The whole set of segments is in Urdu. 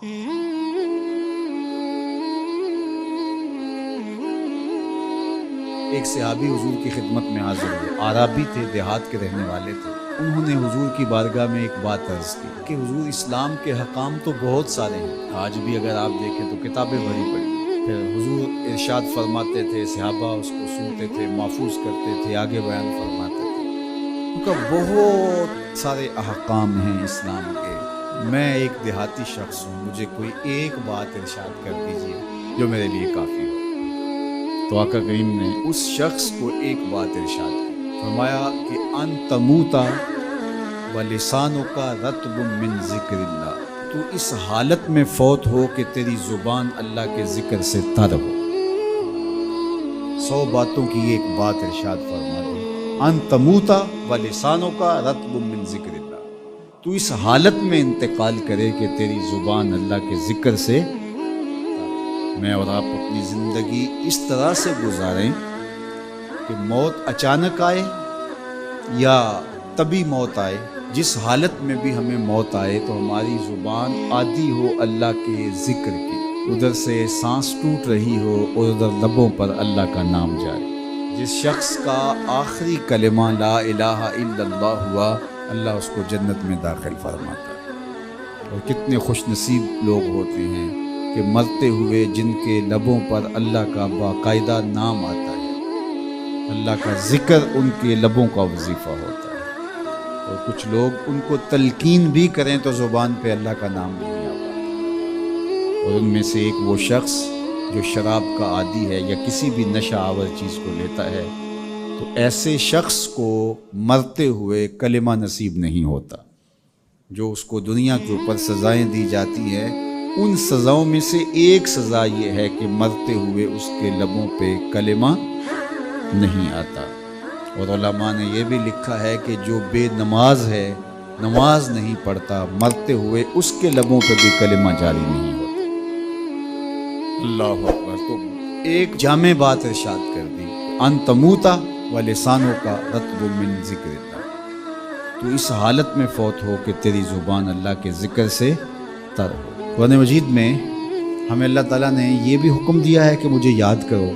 ایک صحابی حضور کی خدمت میں حاضر ہوئے، عرابی تھے، دیہات کے رہنے والے تھے۔ انہوں نے حضور کی بارگاہ میں ایک بات عرض کی کہ حضور اسلام کے حکام تو بہت سارے ہیں، آج بھی اگر آپ دیکھیں تو کتابیں بھری پڑی ہیں۔ پھر حضور ارشاد فرماتے تھے، صحابہ اس کو سنتے تھے، محفوظ کرتے تھے، آگے بیان فرماتے تھے۔ ان کا بہت سارے احکام ہیں اسلام کے، میں ایک دیہاتی شخص ہوں، مجھے کوئی ایک بات ارشاد کر دیجیے جو میرے لیے کافی ہو۔ تو آقا کریم نے اس شخص کو ایک بات ارشاد کی، فرمایا کہ ان تموتا ولسانک رطب من ذکر اللہ، تو اس حالت میں فوت ہو کہ تیری زبان اللہ کے ذکر سے تر ہو۔ 100 باتوں کی ایک بات ارشاد فرما دی، ان تموتا ولسانک رطب من ذکر اللہ، تو اس حالت میں انتقال کرے کہ تیری زبان اللہ کے ذکر سے، میں اور آپ اپنی زندگی اس طرح سے گزاریں کہ موت اچانک آئے یا طبی موت آئے، جس حالت میں بھی ہمیں موت آئے تو ہماری زبان عادی ہو اللہ کے ذکر کی، ادھر سے سانس ٹوٹ رہی ہو اور ادھر لبوں پر اللہ کا نام جاری۔ جس شخص کا آخری کلمہ لا الہ الا اللہ ہوا، اللہ اس کو جنت میں داخل فرماتا ہے۔ اور کتنے خوش نصیب لوگ ہوتے ہیں کہ مرتے ہوئے جن کے لبوں پر اللہ کا باقاعدہ نام آتا ہے، اللہ کا ذکر ان کے لبوں کا وظیفہ ہوتا ہے۔ اور کچھ لوگ ان کو تلقین بھی کریں تو زبان پہ اللہ کا نام نہیں آ پاتا۔ اور ان میں سے ایک وہ شخص جو شراب کا عادی ہے یا کسی بھی نشہ آور چیز کو لیتا ہے، تو ایسے شخص کو مرتے ہوئے کلمہ نصیب نہیں ہوتا۔ جو اس کو دنیا کے اوپر سزائیں دی جاتی ہیں، ان سزاؤں میں سے ایک سزا یہ ہے کہ مرتے ہوئے اس کے لبوں پہ کلمہ نہیں آتا۔ اور علماء نے یہ بھی لکھا ہے کہ جو بے نماز ہے، نماز نہیں پڑھتا، مرتے ہوئے اس کے لبوں پہ بھی کلمہ جاری نہیں ہوتا۔ اللہ اکبر۔ تو ایک جامع بات ارشاد کر دی، ان تموتا ولسانک رطب من ذکر اللہ، تو اس حالت میں فوت ہو کہ تیری زبان اللہ کے ذکر سے تر ہو۔ قرآن مجید میں ہمیں اللہ تعالیٰ نے یہ بھی حکم دیا ہے کہ مجھے یاد کرو،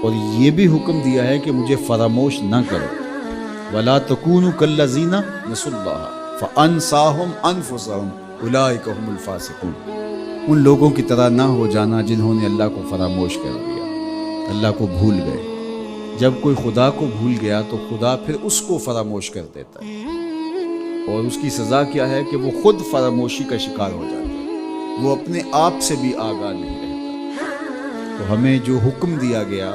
اور یہ بھی حکم دیا ہے کہ مجھے فراموش نہ کرو۔ وَلَا تَكُونُوا كَالَّذِينَ نَسُوا اللَّهَ فَأَنسَاهُمْ أَنفُسَهُمْ أُولَٰئِكَ هُمُ الْفَاسِقُونَ، ان لوگوں کی طرح نہ ہو جانا جنہوں نے اللہ کو فراموش کر دیا، اللہ کو بھول گئے۔ جب کوئی خدا کو بھول گیا تو خدا پھر اس کو فراموش کر دیتا ہے، اور اس کی سزا کیا ہے کہ وہ خود فراموشی کا شکار ہو جاتا ہے، وہ اپنے آپ سے بھی آگاہ نہیں رہتا۔ تو ہمیں جو حکم دیا گیا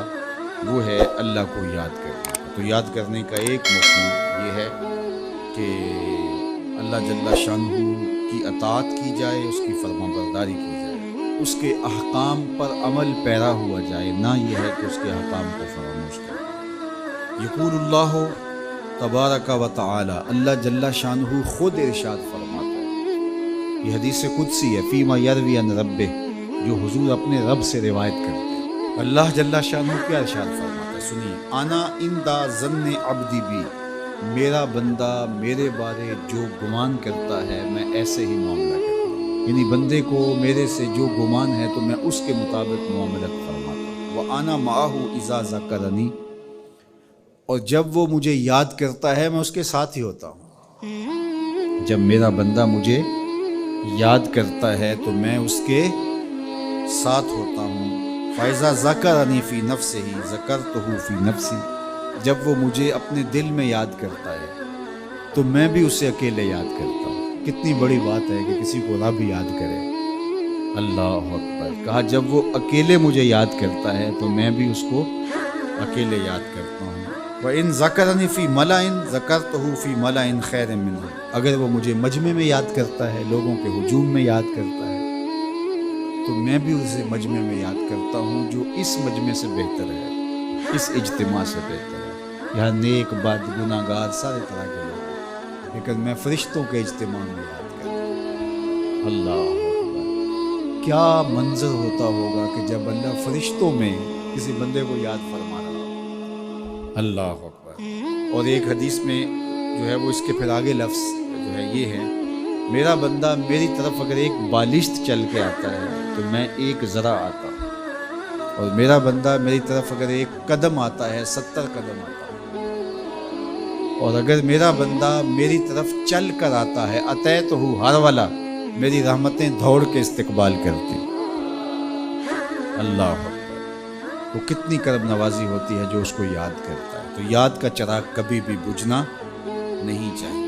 وہ ہے اللہ کو یاد کرنا۔ تو یاد کرنے کا ایک مفہوم یہ ہے کہ اللہ جل شانہ کی اطاعت کی جائے، اس کی فرمانبرداری کی جائے، اس کے احکام پر عمل پیرا ہوا جائے، نہ یہ ہے کہ اس کے احکام کو فراموش کرے۔ یقول اللہ تبارک و تعالی، اللہ جل شانہ خود ارشاد فرماتا ہے، یہ حدیث قدسی ہے، فیما یروی عن ربہ، جو حضور اپنے رب سے روایت کرتے ہیں۔ اللہ جل شانہ کیا ارشاد فرماتا ہے، سنیے، انا عند ظن عبدی بی، میرا بندہ میرے بارے جو گمان کرتا ہے میں ایسے ہی معاملہ کرتا ہوں، یعنی بندے کو میرے سے جو گمان ہے تو میں اس کے مطابق معاملت فرماتا ہوں۔ وانا معہ اذا ذکرنی، اور جب وہ مجھے یاد کرتا ہے میں اس کے ساتھ ہی ہوتا ہوں۔ جب میرا بندہ مجھے یاد کرتا ہے تو میں اس کے ساتھ ہوتا ہوں۔ فَإِذَا ذَكَرَنِي فِي نَفْسِهِ ذَكَرْتُهُ فِي نَفْسِي، جب وہ مجھے اپنے دل میں یاد کرتا ہے تو میں بھی اسے اکیلے یاد کرتا ہوں۔ کتنی بڑی بات ہے کہ کسی کو رب یاد کرے۔ اللہ اکبر۔ کہا جب وہ اکیلے مجھے یاد کرتا ہے تو میں بھی اس کو اکیلے یاد کرتا ہوں۔ وَإِن ذَكَرَنِي فِي مَلَئٍ ذَكَرْتُهُ فِي مَلَئٍ خَيْرٍ مِّنْهُ، اگر وہ مجھے مجمع میں یاد کرتا ہے، لوگوں کے ہجوم میں یاد کرتا ہے، تو میں بھی اسے مجمع میں یاد کرتا ہوں جو اس مجمع سے بہتر ہے، اس اجتماع سے بہتر ہے۔ یہاں نیک بد گناہ گار سارے طرح کے لوگ ہیں، لیکن میں فرشتوں کے اجتماع میں یاد کرتا ہوں۔ اللہ اکبر۔ کیا منظر ہوتا ہوگا کہ جب اللہ فرشتوں میں کسی بندے کو یاد فرما رہا ہو۔ اللہ اکبر۔ اور ایک حدیث میں جو ہے وہ اس کے پھر آگے لفظ جو ہے یہ ہے، میرا بندہ میری طرف اگر ایک بالشت چل کے آتا ہے تو میں ایک ذرا آتا ہوں، اور میرا بندہ میری طرف اگر ایک قدم آتا ہے 70 قدم آتا ہے، اور اگر میرا بندہ میری طرف چل کر آتا ہے اتیت ہو ہر والا، میری رحمتیں دوڑ کے استقبال کرتی۔ اللہ اکبر، وہ کتنی کرم نوازی ہوتی ہے جو اس کو یاد کرتا ہے۔ تو یاد کا چراغ کبھی بھی بجھنا نہیں چاہیے۔